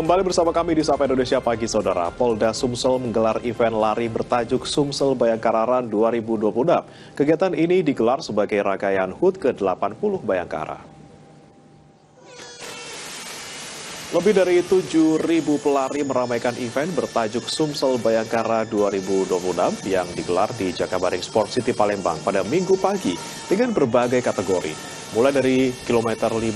Kembali bersama kami di Sapa Indonesia Pagi, Saudara. Polda Sumsel menggelar event lari bertajuk Sumsel Bayangkara Run 2026. Kegiatan ini digelar sebagai rangkaian HUT ke-80 Bayangkara. Lebih dari 7.000 pelari meramaikan event bertajuk Sumsel Bayangkara 2026 yang digelar di Jakabaring Sport City Palembang pada Minggu pagi dengan berbagai kategori, mulai dari kilometer 5,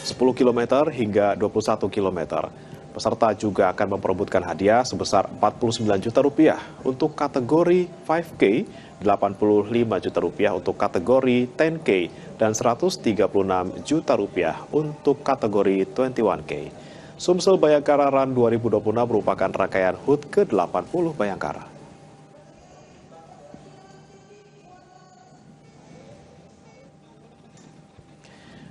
10 km hingga 21 km. Peserta juga akan memperebutkan hadiah sebesar 49 juta rupiah untuk kategori 5K, 85 juta rupiah untuk kategori 10K, dan 136 juta rupiah untuk kategori 21K. Sumsel Bayangkara Run 2026 merupakan rangkaian HUT ke-80 Bayangkara.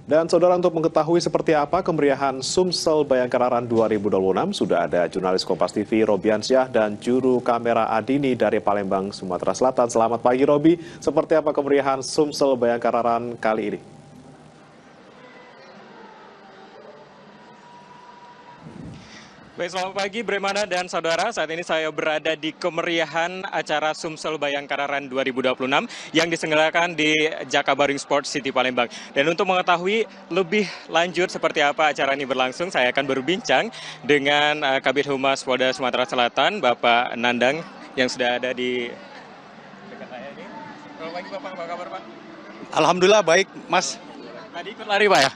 Dan saudara, untuk mengetahui seperti apa kemeriahan Sumsel Bayangkara Run 2026, sudah ada jurnalis Kompas TV Robiansyah dan juru kamera Adini dari Palembang, Sumatera Selatan. Selamat pagi Robi, seperti apa kemeriahan Sumsel Bayangkara Run kali ini? Baik, selamat pagi Bremana dan saudara. Saat ini saya berada di kemeriahan acara Sumsel Bayangkara Run 2026 yang diselenggarakan di Jakabaring Sport City Palembang. Dan untuk mengetahui lebih lanjut seperti apa acara ini berlangsung, saya akan berbincang dengan Kabid Humas Polda Sumatera Selatan, Bapak Nandang, yang sudah ada di dekat saya ini. Selamat pagi Bapak, apa kabar Pak? Alhamdulillah baik, Mas. Tadi ikut lari Pak ya?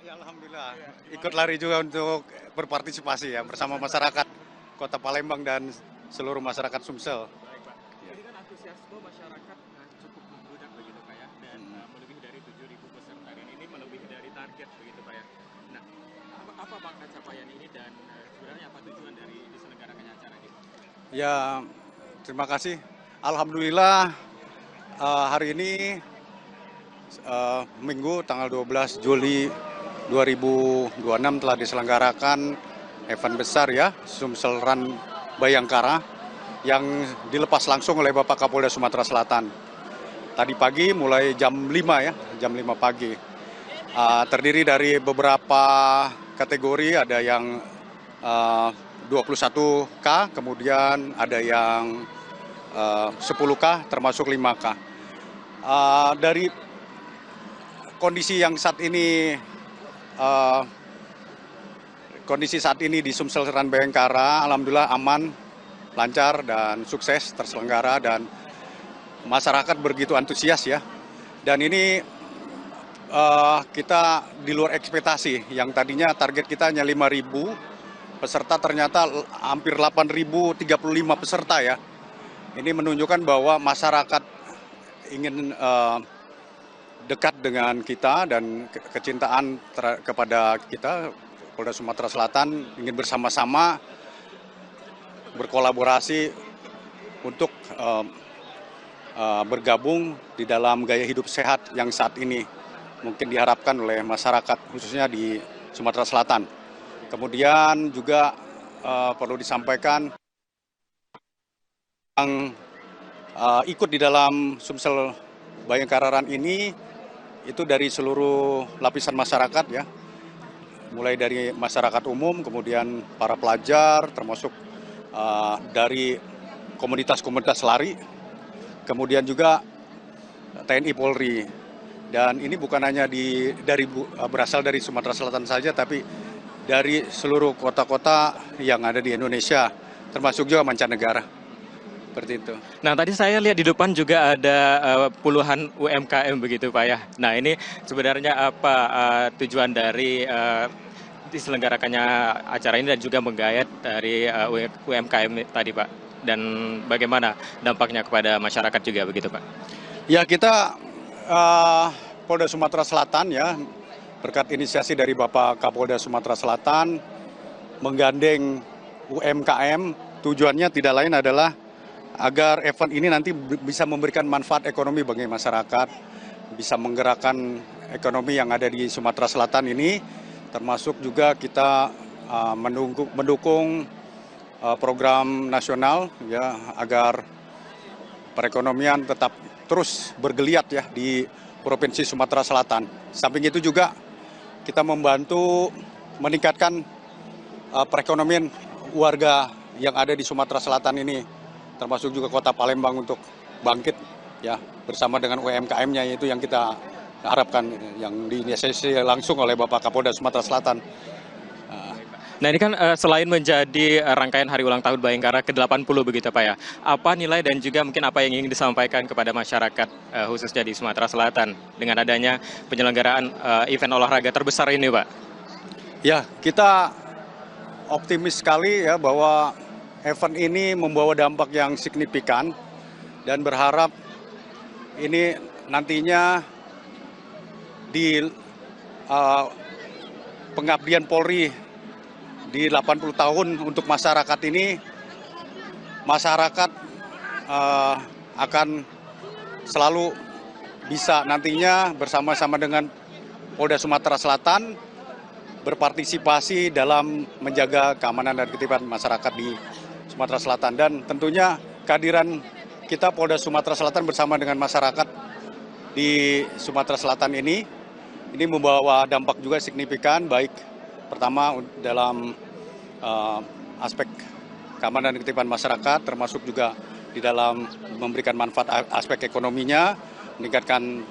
Ya, alhamdulillah. Ikut lari juga untuk berpartisipasi ya bersama masyarakat Kota Palembang dan seluruh masyarakat Sumsel. Baik Pak. Ini kan antusiasme masyarakat cukup membludak begitu Pak ya, dan melebihi dari 7.000 peserta, dan ini melebihi dari target begitu Pak ya. Nah, apa Pak capaian ini dan sebenarnya apa tujuan dari diselenggarakannya acara ini? Ya, terima kasih. Alhamdulillah hari ini Minggu tanggal 12 Juli 2026 telah diselenggarakan event besar ya, Sumsel Run Bayangkara yang dilepas langsung oleh Bapak Kapolda Sumatera Selatan. Tadi pagi mulai jam 5 ya, jam 5 pagi. Terdiri dari beberapa kategori, ada yang 21K, kemudian ada yang 10K, termasuk 5K. Dari kondisi yang saat ini di Sumsel Run Bayangkara, alhamdulillah aman, lancar dan sukses terselenggara, dan masyarakat begitu antusias ya. Dan ini kita di luar ekspektasi, yang tadinya target kita hanya 5.000 peserta, ternyata hampir 8.035 peserta ya. Ini menunjukkan bahwa masyarakat ingin dekat dengan kita dan kecintaan kepada kita, Polda Sumatera Selatan ingin bersama-sama berkolaborasi untuk bergabung di dalam gaya hidup sehat yang saat ini mungkin diharapkan oleh masyarakat khususnya di Sumatera Selatan. Kemudian juga perlu disampaikan yang ikut di dalam Sumsel Bayangkara Run ini itu dari seluruh lapisan masyarakat ya, mulai dari masyarakat umum, kemudian para pelajar, termasuk dari komunitas-komunitas lari, kemudian juga TNI Polri. Dan ini bukan hanya berasal dari Sumatera Selatan saja, tapi dari seluruh kota-kota yang ada di Indonesia, termasuk juga mancanegara. Seperti itu. Nah, tadi saya lihat di depan juga ada puluhan UMKM begitu Pak ya. Nah, ini sebenarnya apa tujuan dari diselenggarakannya acara ini dan juga menggayat dari UMKM tadi Pak? Dan bagaimana dampaknya kepada masyarakat juga begitu Pak? Ya, kita Polda Sumatera Selatan ya, berkat inisiasi dari Bapak Kapolda Sumatera Selatan menggandeng UMKM, tujuannya tidak lain adalah agar event ini nanti bisa memberikan manfaat ekonomi bagi masyarakat, bisa menggerakkan ekonomi yang ada di Sumatera Selatan ini, termasuk juga kita mendukung program nasional ya, agar perekonomian tetap terus bergeliat ya di Provinsi Sumatera Selatan. Samping itu juga kita membantu meningkatkan perekonomian warga yang ada di Sumatera Selatan ini, termasuk juga Kota Palembang untuk bangkit ya bersama dengan UMKM-nya, yaitu yang kita harapkan yang diinisiasi langsung oleh Bapak Kapolda Sumatera Selatan. Nah ini kan selain menjadi rangkaian hari ulang tahun Bayangkara ke-80 begitu Pak ya, apa nilai dan juga mungkin apa yang ingin disampaikan kepada masyarakat khususnya di Sumatera Selatan dengan adanya penyelenggaraan event olahraga terbesar ini Pak? Ya, kita optimis sekali ya bahwa event ini membawa dampak yang signifikan dan berharap ini nantinya di pengabdian Polri di 80 tahun untuk masyarakat ini, masyarakat akan selalu bisa nantinya bersama-sama dengan Polda Sumatera Selatan berpartisipasi dalam menjaga keamanan dan ketertiban masyarakat di Sumatera Selatan. Dan tentunya kehadiran kita Polda Sumatera Selatan bersama dengan masyarakat di Sumatera Selatan ini membawa dampak juga signifikan, baik pertama dalam aspek keamanan dan ketertiban masyarakat, termasuk juga di dalam memberikan manfaat aspek ekonominya, meningkatkan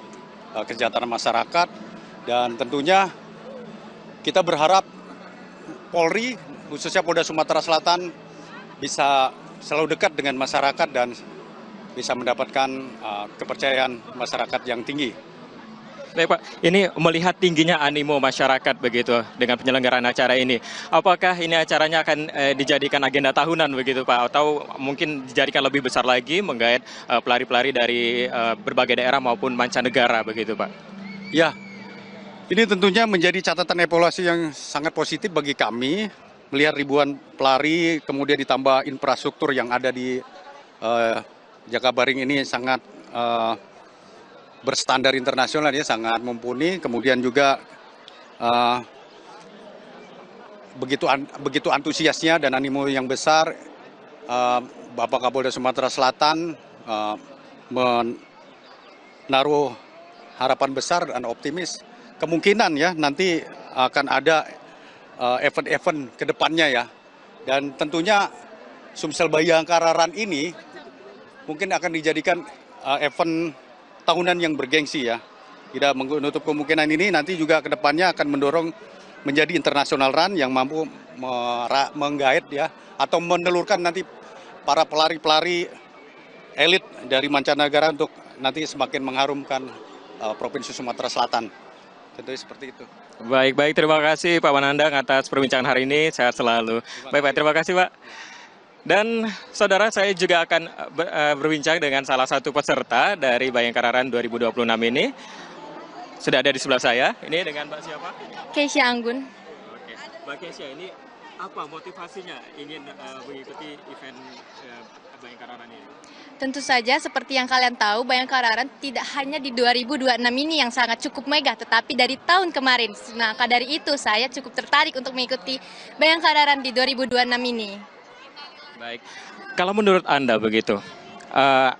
kesejahteraan masyarakat, dan tentunya kita berharap Polri, khususnya Polda Sumatera Selatan, bisa selalu dekat dengan masyarakat dan bisa mendapatkan kepercayaan masyarakat yang tinggi. Baik Pak, ini melihat tingginya animo masyarakat begitu dengan penyelenggaraan acara ini. Apakah ini acaranya akan dijadikan agenda tahunan begitu Pak? Atau mungkin dijadikan lebih besar lagi menggait pelari-pelari dari berbagai daerah maupun mancanegara begitu Pak? Ya, ini tentunya menjadi catatan evaluasi yang sangat positif bagi kami. Melihat ribuan pelari, kemudian ditambah infrastruktur yang ada di Jakabaring ini sangat berstandar internasional, ya, sangat mumpuni. Kemudian juga begitu antusiasnya dan animo yang besar, Bapak Kapolda Sumatera Selatan menaruh harapan besar dan optimis. Kemungkinan ya nanti akan ada event-event ke depannya ya. Dan tentunya Sumsel Bayangkara Run ini mungkin akan dijadikan event tahunan yang bergengsi ya. Tidak menutup kemungkinan ini nanti juga ke depannya akan mendorong menjadi internasional run yang mampu menggait ya, atau menelurkan nanti para pelari-pelari elit dari mancanegara untuk nanti semakin mengharumkan Provinsi Sumatera Selatan. Tentunya seperti itu. Baik, terima kasih Pak Wanandang atas perbincangan hari ini, sehat selalu. Baik, terima kasih Pak. Dan saudara, saya juga akan berbincang dengan salah satu peserta dari Bayangkara Run 2026 ini. Sudah ada di sebelah saya. Ini dengan Mbak siapa? Keisha Anggun. Oke. Mbak Keisha, ini apa motivasinya ingin mengikuti event Bayangkara Run ini? Tentu saja seperti yang kalian tahu, Bayangkara Run tidak hanya di 2026 ini yang sangat cukup megah, tetapi dari tahun kemarin. Nah, dari itu saya cukup tertarik untuk mengikuti Bayangkara Run di 2026 ini. Baik, kalau menurut Anda begitu,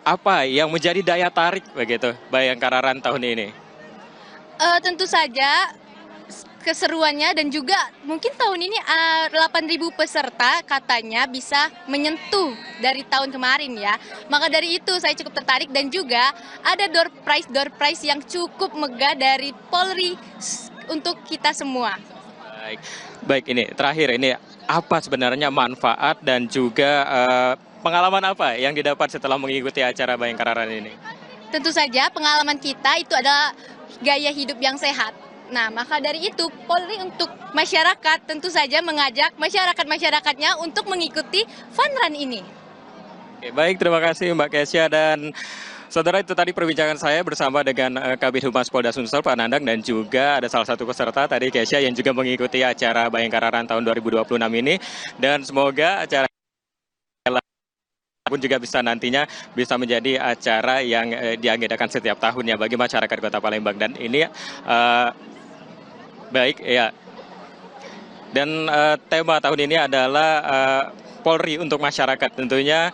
apa yang menjadi daya tarik begitu Bayangkara Run tahun ini? Tentu saja keseruannya dan juga mungkin tahun ini 8.000 peserta katanya bisa menyentuh dari tahun kemarin ya. Maka dari itu saya cukup tertarik, dan juga ada door prize yang cukup megah dari Polri untuk kita semua. Baik, ini terakhir, ini apa sebenarnya manfaat dan juga pengalaman apa yang didapat setelah mengikuti acara Bayangkara Run ini? Tentu saja pengalaman kita itu adalah gaya hidup yang sehat. Nah, maka dari itu Polri untuk masyarakat tentu saja mengajak masyarakat-masyarakatnya untuk mengikuti fun run ini. Oke, baik, terima kasih Mbak Keisha. Dan saudara, itu tadi perbincangan saya bersama dengan Kabid Humas Polda Sumsel, Pak Nandang, dan juga ada salah satu peserta tadi, Keisha, yang juga mengikuti acara Bayangkara Run tahun 2026 ini. Dan semoga acara pun juga bisa nantinya bisa menjadi acara yang diagendakan setiap tahunnya bagi masyarakat Kota Palembang. Dan ini baik ya. Dan tema tahun ini adalah Polri untuk masyarakat. Tentunya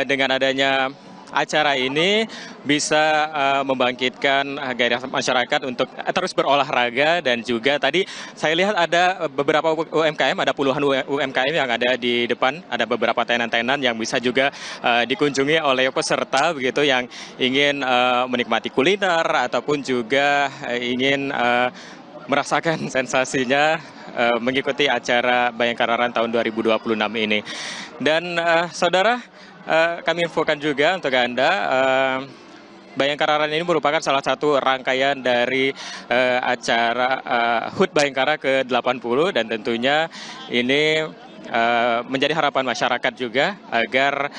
dengan adanya acara ini bisa membangkitkan gairah masyarakat untuk terus berolahraga, dan juga tadi saya lihat ada beberapa UMKM, ada puluhan UMKM yang ada di depan, ada beberapa tenan-tenan yang bisa juga dikunjungi oleh peserta begitu yang ingin menikmati kuliner ataupun juga ingin merasakan sensasinya mengikuti acara Bayangkara Run tahun 2026 ini. Dan saudara, kami infokan juga untuk Anda, Bayangkara Run ini merupakan salah satu rangkaian dari acara HUT Bayangkara ke-80, dan tentunya ini menjadi harapan masyarakat juga agar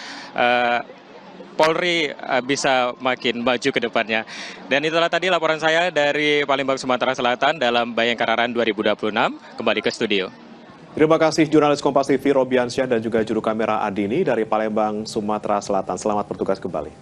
Polri bisa makin maju ke depannya. Dan itulah tadi laporan saya dari Palembang, Sumatera Selatan dalam Bayangkara Run 2026. Kembali ke studio. Terima kasih jurnalis Kompas TV Robiansyah dan juga juru kamera Adini dari Palembang, Sumatera Selatan. Selamat bertugas kembali.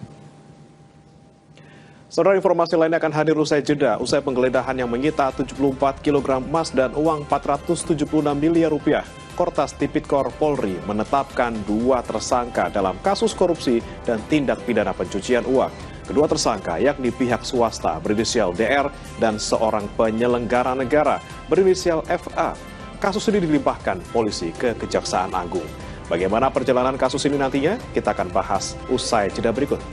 Saudara, informasi lainnya akan hadir usai jeda. Usai penggeledahan yang menyita 74 kg emas dan uang 476 miliar rupiah. Kortas Tipikor Polri menetapkan 2 tersangka dalam kasus korupsi dan tindak pidana pencucian uang. Kedua tersangka yakni pihak swasta berinisial DR dan seorang penyelenggara negara berinisial FA. Kasus ini dilimpahkan polisi ke Kejaksaan Agung. Bagaimana perjalanan kasus ini nantinya? Kita akan bahas usai jeda berikut.